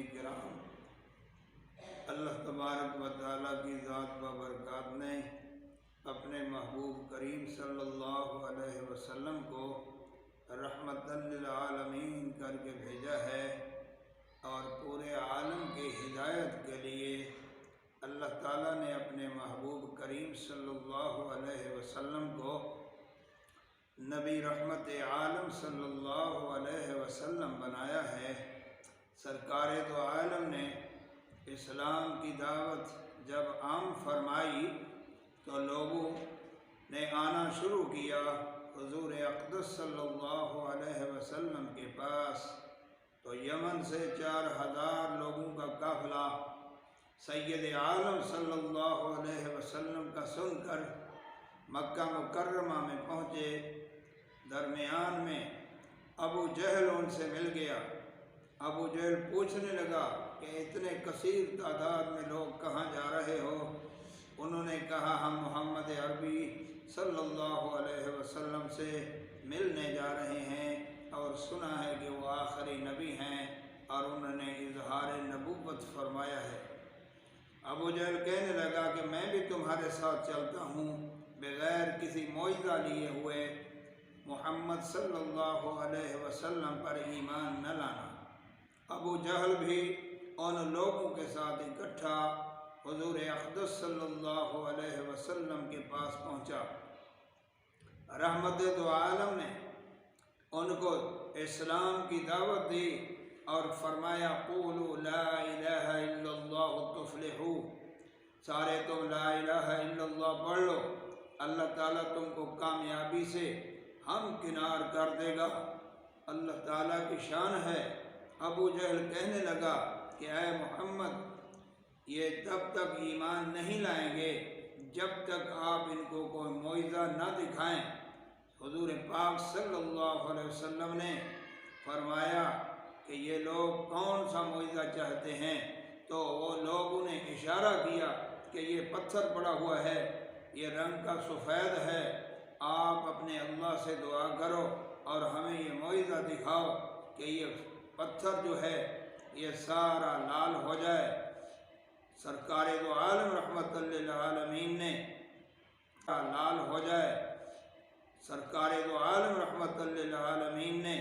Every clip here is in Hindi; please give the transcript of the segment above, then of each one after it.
किराम, अल्लाह तबारक व तआला की ज़ात व बरकात ने अपने महबूब करीम सल्लल्लाहु अलैहि वसल्लम को रहमतन लिल आलमीन करके भेजा है और पूरे आलम की हिदायत के लिए अल्लाह ताला ने अपने महबूब करीम सल्लल्लाहु अलैहि वसल्लम को नबी रहमत आलम सल्लल्लाहु अलैहि वसल्लम बनाया है। सरकार दो आलम ने इस्लाम की दावत जब आम फरमाई तो लोगों ने आना शुरू किया हुजूर अक़दस सल्लल्लाहु अलैहि वसल्लम के पास। तो यमन से 4000 लोगों का काफ़िला सैयद आलम सल्लल्लाहु अलैहि वसल्लम का सुनकर मक्का मुकर्रमा में पहुँचे। दरमियान में अबू जहल उनसे मिल गया। अबू जहल पूछने लगा कि इतने कसीर तादाद में लोग कहाँ जा रहे हो? उन्होंने कहा हम मोहम्मद अरबी सल्लल्लाहु अलैहि वसल्लम से मिलने जा रहे हैं और सुना है कि वो आखिरी नबी हैं और उन्होंने इजहार नबूवत फरमाया है। अबू जहल कहने लगा कि मैं भी तुम्हारे साथ चलता हूँ, बग़ैर किसी मौइज़ा लिए हुए मोहम्मद सल्लल्लाहु अलैहि वसल्लम पर ईमान न लाना। अबू जहल भी उन लोगों के साथ इकट्ठा हुजूर अक़दस सल्लल्लाहु अलैहि वसल्लम के पास पहुंचा। रहमत दो आलम ने उनको इस्लाम की दावत दी और फरमाया क़ूलू ला इलाहा इल्लल्लाहु तुफ़्लिहू, सारे तुम ला इलाहा इल्लल्लाह पढ़ लो, अल्लाह ताला तुमको कामयाबी से हम किनार कर देगा। अल्लाह ताला की शान है। अबू जहल कहने लगा कि ऐ मोहम्मद, ये तब तक ईमान नहीं लाएंगे जब तक आप इनको कोई मौइज़ा न दिखाएं। हुजूर पाक सल्लल्लाहु अलैहि वसल्लम ने फरमाया कि ये लोग कौन सा मौइज़ा चाहते हैं? तो वो लोगों ने इशारा किया कि ये पत्थर पड़ा हुआ है, ये रंग का सफ़ेद है, आप अपने अल्लाह से दुआ करो और हमें ये मौइज़ा दिखाओ कि ये पत्थर जो है ये सारा लाल हो जाए। सरकार दो आलम रहमतुल लिल आलमीन ने लाल हो जाए। सरकार दो आलम रहमतुल लिल आलमीन ने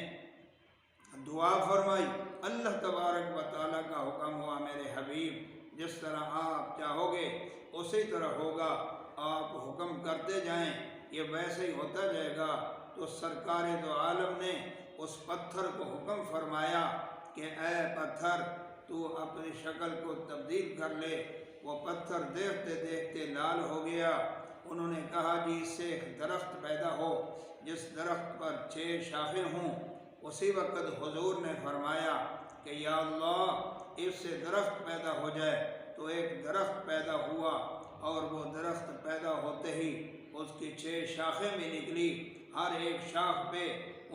दुआ फरमाई। अल्लाह तबारक व तआला का हुक्म हुआ मेरे हबीब, जिस तरह आप चाहोगे उसी तरह होगा, आप हुक्म करते जाएं, ये वैसे ही होता जाएगा। तो सरकार दो आलम ने उस पत्थर को हुक्म फरमाया कि ऐ पत्थर, तू अपनी शक्ल को तब्दील कर ले। वो पत्थर देखते देखते लाल हो गया। उन्होंने कहा जी इससे एक दरख्त पैदा हो जिस दरख्त पर 6 शाखें हों। उसी वक़्त हुजूर ने फरमाया कि या अल्लाह, इससे दरख्त पैदा हो जाए। तो एक दरख्त पैदा हुआ और वो दरख्त पैदा होते ही उसकी 6 शाखें भी निकली। हर एक शाख पे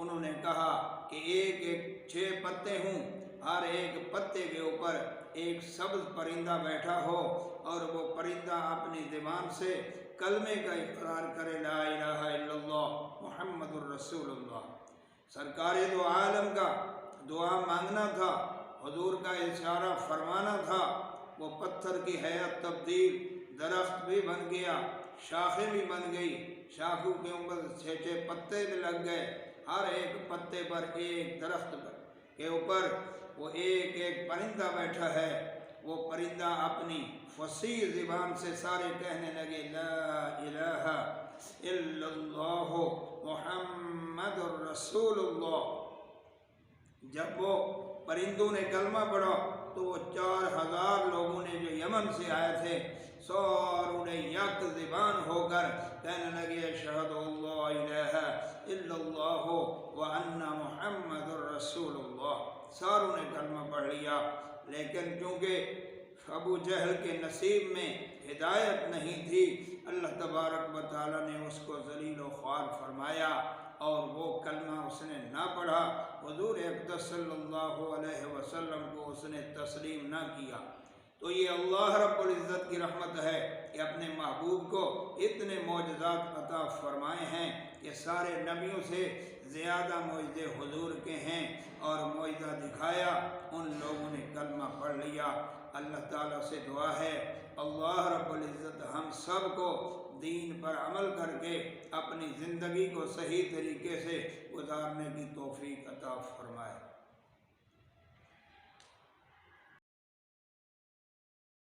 उन्होंने कहा कि एक एक 6 पत्ते हों, हर एक पत्ते के ऊपर एक सब्ज़ परिंदा बैठा हो और वो परिंदा अपनी ज़बान से कलमे का इक़रार करे ला इलाहा इल्लल्लाह मुहम्मदुर रसूलुल्लाह। सरकार दो आलम का दुआ मांगना था, हुजूर का इशारा फरमाना था। वो पत्थर की हैयत तब्दील, दरख्त भी बन गया, शाखें भी बन गई, शाखों के ऊपर 6 पत्ते भी लग गए। हर एक पत्ते पर एक दरख्त के ऊपर वो एक एक परिंदा बैठा है। वो परिंदा अपनी फसीह ज़बान से सारे कहने लगे ला इलाहा इल्लल्लाहु मुहम्मदुर रसूलुल्लाह। जब वो परिंदों ने कलमा पढ़ा तो वो 4000 लोगों ने जो यमन से आए थे सारों ने यक ज़बान होकर कहने लगे अशहदु अल्ला इलाहा इल्लल्लाहु व अन्ना मुहम्मदुर रसूलुल्लाह। सारों ने कलमा पढ़ लिया। लेकिन क्योंकि अबू जहल के नसीब में हिदायत नहीं थी, अल्लाह तबारक व तआला ने उसको ज़लील व ख्वार फरमाया और वो कलमा उसने ना पढ़ा। हुजूर अक़दस सल्लल्लाहु अलैहि वसल्लम को उसने तस्लीम ना किया। तो ये अल्लाह रब्बुल इज़्ज़त की रहमत है कि अपने महबूब को इतने मौजज़ात अता फरमाए हैं कि कि सारे नबियों से ज़्यादा मोइज़े हुजूर के हैं और मोइज़ा दिखाया उन लोगों ने कलमा पढ़ लिया। अल्लाह ताला से दुआ है अल्लाह रब्बुल इज़्ज़त हम सब को दीन पर अमल करके अपनी ज़िंदगी को सही तरीके से गुजारने की तौफीक अता फरमाए।